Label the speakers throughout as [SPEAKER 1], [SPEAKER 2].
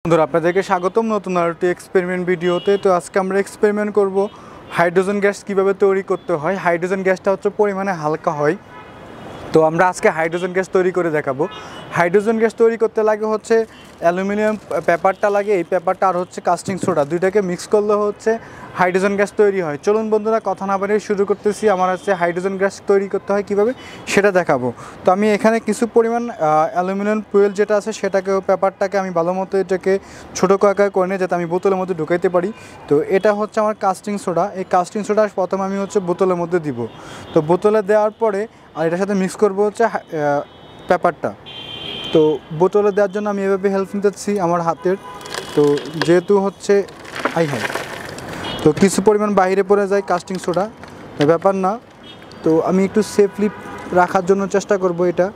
[SPEAKER 1] বন্ধুরা আপনাদেরকে স্বাগতম নতুন আরেকটি এক্সপেরিমেন্ট ভিডিওতে। তো আজকে আমরা এক্সপেরিমেন্ট করব হাইড্রোজেন গ্যাস কিভাবে তৈরি করতে হয়। হাইড্রোজেন গ্যাসটা হচ্ছে পরিমাণে হালকা হয়, তো আমরা আজকে হাইড্রোজেন গ্যাস তৈরি করে দেখাবো। হাইড্রোজেন গ্যাস তৈরি করতে লাগে হচ্ছে অ্যালুমিনিয়াম পেপারটা লাগে, এই পেপারটা আর হচ্ছে কাস্টিং সোডা, দুইটাকে মিক্স করলে হচ্ছে হাইড্রোজেন গ্যাস তৈরি হয়। চলুন বন্ধুরা কথা না বাড়িয়ে শুরু করতেছি। আমার হচ্ছে হাইড্রোজেন গ্যাস তৈরি করতে হয় কীভাবে সেটা দেখাবো। তো আমি এখানে কিছু পরিমাণ অ্যালুমিনিয়াম ফুয়েল যেটা আছে সেটাকে পেপারটাকে আমি ভালো মতো এটাকে ছোটো আকার করে নিয়ে যাতে আমি বোতলের মধ্যে ঢুকাইতে পারি। তো এটা হচ্ছে আমার কাস্টিং সোডা। এই কাস্টিং সোডা প্রথমে আমি হচ্ছে বোতলের মধ্যে দিব। তো বোতলে দেওয়ার পরে আর এটার সাথে মিক্স করবো হচ্ছে পেপারটা। তো বোতলে দেওয়ার জন্য আমি এভাবে হেল্প নিতেছি আমার হাতের। তো যেহেতু হচ্ছে তো কিছু পরিমাণ বাইরে পড়ে যায় কাস্টিং সোডা, ব্যাপার না। তো আমি একটু সেফলি রাখার জন্য চেষ্টা করব এটা।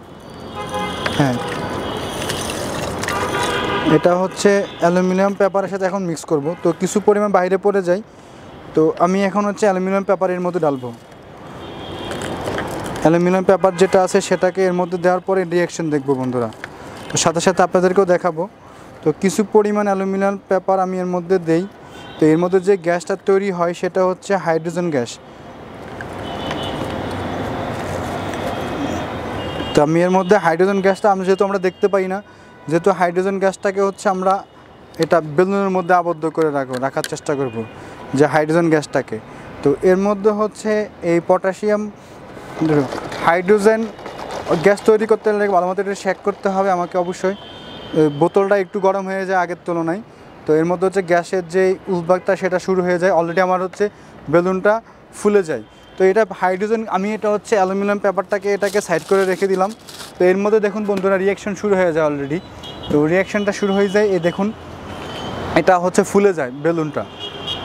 [SPEAKER 1] এটা হচ্ছে অ্যালুমিনিয়াম পেপারের সাথে এখন মিক্স করব। তো কিছু পরিমাণ বাইরে পড়ে যায়, তো আমি এখন হচ্ছে অ্যালুমিনিয়াম পেপারের মধ্যে ডালবো। অ্যালুমিনিয়াম পেপার যেটা আছে সেটাকে এর মধ্যে দেওয়ার পরে রিঅ্যাকশন দেখব বন্ধুরা। তো সাথে সাথে আপনাদেরকেও দেখাবো। তো কিছু পরিমাণ অ্যালুমিনিয়াম পেপার আমি এর মধ্যে দেই। তো এর মধ্যে যে গ্যাসটা তৈরি হয় সেটা হচ্ছে হাইড্রোজেন গ্যাস। তো আমি এর মধ্যে হাইড্রোজেন গ্যাসটা যেহেতু আমরা দেখতে পাই না, যেহেতু হাইড্রোজেন গ্যাসটাকে হচ্ছে আমরা এটা বেলুনের মধ্যে আবদ্ধ করে রাখার চেষ্টা করব যে হাইড্রোজেন গ্যাসটাকে। তো এর মধ্যে হচ্ছে এই পটাশিয়াম হাইড্রোজেন গ্যাস তৈরি করতে হলে ভালো মতো এটা শেক করতে হবে আমাকে অবশ্যই। বোতলটা একটু গরম হয়ে যায় আগের তুলনায়। তো এর মধ্যে হচ্ছে গ্যাসের যে উদ্বাগটা সেটা শুরু হয়ে যায়, অলরেডি আমার হচ্ছে বেলুনটা ফুলে যায়। তো এটা হাইড্রোজেন, আমি এটা হচ্ছে অ্যালুমিনিয়াম পেপারটাকে এটাকে সাইড করে রেখে দিলাম। তো এর মধ্যে দেখুন বন্ধুরা রিঅ্যাকশন শুরু হয়ে যায় অলরেডি। তো রিঅ্যাকশনটা শুরু হয়ে যায়, এই দেখুন এটা হচ্ছে ফুলে যায় বেলুনটা।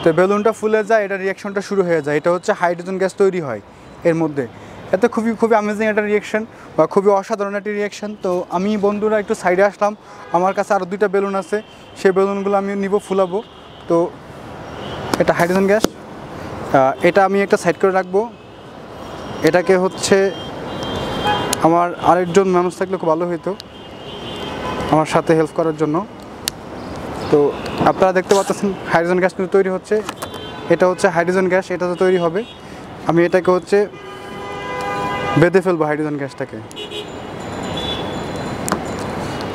[SPEAKER 1] তো বেলুনটা ফুলে যায়, এটা রিঅ্যাকশনটা শুরু হয়ে যায়, এটা হচ্ছে হাইড্রোজেন গ্যাস তৈরি হয় এর মধ্যে। এতে খুবই অ্যামেজিং একটা রিঅ্যাকশন বা খুবই অসাধারণ একটা রিঅ্যাকশন। তো আমি বন্ধুরা একটু সাইডে আসলাম, আমার কাছে আরও দুইটা বেলুন আছে, সেই বেলুনগুলো আমি নিব, ফুলাবো। তো এটা হাইড্রোজেন গ্যাস, এটা আমি একটা সাইড করে রাখবো। এটাকে হচ্ছে আমার আরেকজন মানুষ থাকলে খুব ভালো হতো আমার সাথে হেল্প করার জন্য। তো আপনারা দেখতে পাচ্ছেন হাইড্রোজেন গ্যাস কিন্তু তৈরি হচ্ছে। এটা হচ্ছে হাইড্রোজেন গ্যাস, এটা তো তৈরি হবে। আমি এটাকে হচ্ছে বেঁধে ফেলবো হাইড্রোজেন গ্যাসটাকে।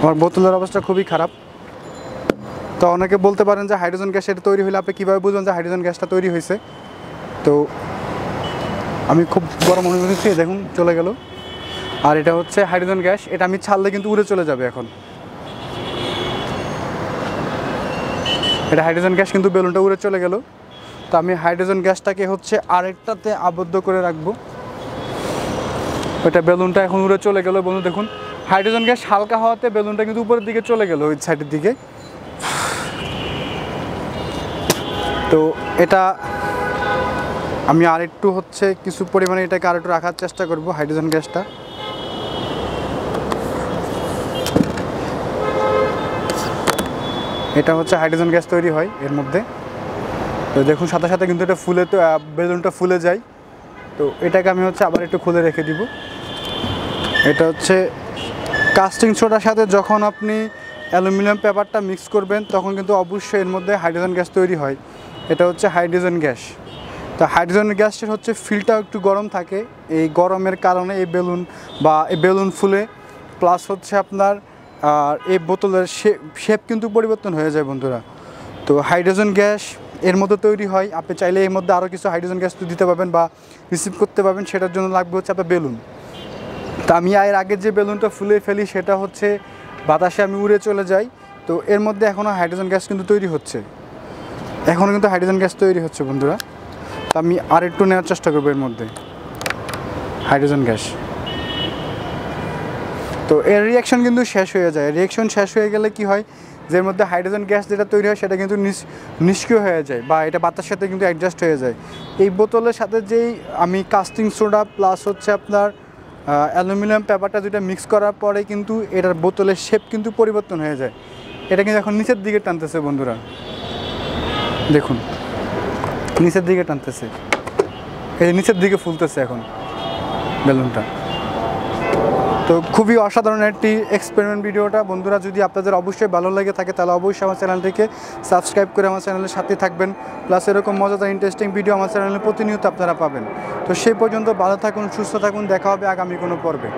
[SPEAKER 1] আমার বোতলের অবস্থা খুবই খারাপ। তো অনেকে বলতে পারেন যে হাইড্রোজেন গ্যাস এটা তৈরি হলে আপনি কীভাবে বুঝবেন যে হাইড্রোজেন গ্যাসটা তৈরি হয়েছে। তো আমি খুব গরম অনুভব করছি, দেখুন চলে গেল। আর এটা হচ্ছে হাইড্রোজেন গ্যাস, এটা আমি ছাড়লে কিন্তু উড়ে চলে যাবে। এখন এটা হাইড্রোজেন গ্যাস, কিন্তু বেলুনটা উড়ে চলে গেল। তো আমি হাইড্রোজেন গ্যাসটাকে হচ্ছে আরেকটাতে আবদ্ধ করে রাখবো। ওইটা বেলুনটা এখন উড়ে চলে গেল বন্ধু, দেখুন হাইড্রোজেন গ্যাস হালকা হওয়াতে বেলুনটা কিন্তু উপরের দিকে চলে গেল, ওই সাইডের দিকে। তো এটা আমি আরেকটু হচ্ছে কিছু পরিমাণে এটাকে আরেকটু রাখার চেষ্টা করব হাইড্রোজেন গ্যাসটা। এটা হচ্ছে হাইড্রোজেন গ্যাস তৈরি হয় এর মধ্যে। তো দেখুন সাথে সাথে কিন্তু এটা ফুলে, তো বেলুনটা ফুলে যায়। তো এটাকে আমি হচ্ছে আবার একটু খুলে রেখে দিব। এটা হচ্ছে কাস্টিং সোডার সাথে যখন আপনি অ্যালুমিনিয়াম পেপারটা মিক্স করবেন তখন কিন্তু অবশ্যই এর মধ্যে হাইড্রোজেন গ্যাস তৈরি হয়। এটা হচ্ছে হাইড্রোজেন গ্যাস। তো হাইড্রোজেন গ্যাসের হচ্ছে ফিলটাও একটু গরম থাকে, এই গরমের কারণে এই বেলুন ফুলে, প্লাস হচ্ছে আপনার এই বোতলের শেপ কিন্তু পরিবর্তন হয়ে যায় বন্ধুরা। তো হাইড্রোজেন গ্যাস এর মধ্যে তৈরি হয়। আপনি চাইলে এর মধ্যে আরও কিছু হাইড্রোজেন গ্যাস দিতে পারবেন বা রিসিভ করতে পারবেন, সেটার জন্য লাগবে হচ্ছে আপনার বেলুন। তো আমি এর আগে যে বেলুনটা ফুলে ফেলি সেটা হচ্ছে বাতাসে আমি উড়ে চলে যাই। তো এর মধ্যে এখনও হাইড্রোজেন গ্যাস কিন্তু তৈরি হচ্ছে, এখনও কিন্তু হাইড্রোজেন গ্যাস তৈরি হচ্ছে বন্ধুরা। তো আমি আরেকটু নেওয়ার চেষ্টা করবো এর মধ্যে হাইড্রোজেন গ্যাস। তো এর রিঅ্যাকশন কিন্তু শেষ হয়ে যায়। রিঅ্যাকশন শেষ হয়ে গেলে কি হয়, যে এর মধ্যে হাইড্রোজেন গ্যাস যেটা তৈরি হয় সেটা কিন্তু নিষ্ক্রিয় হয়ে যায় বা এটা বাতাসের সাথে কিন্তু অ্যাডজাস্ট হয়ে যায়। এই বোতলের সাথে যেই আমি কাস্টিং সোডা প্লাস হচ্ছে আপনার অ্যালুমিনিয়াম পেপারটা দুটো মিক্স করার পরে কিন্তু এটার বোতলের শেপ কিন্তু পরিবর্তন হয়ে যায়। এটা কিন্তু এখন নিচের দিকে টানতেছে বন্ধুরা, দেখুন নিচের দিকে টানতেছে, এই নিচের দিকে ফুলতেছে এখন বেলুনটা। তো খুবই অসাধারণ একটি এক্সপেরিমেন্ট ভিডিওটা। বন্ধুরা, যদি আপনাদের অবশ্যই ভালো লেগে থাকে তাহলে অবশ্যই আমার চ্যানেলটিকে সাবস্ক্রাইব করে আমার চ্যানেলের সাথে থাকবেন। প্লাস এরকম মজাদার ইন্টারেস্টিং ভিডিও আমার চ্যানেলে প্রতিনিয়ত আপনারা পাবেন। তো সেই পর্যন্ত ভালো থাকুন, সুস্থ থাকুন, দেখা হবে আগামী কোনো পর্বে।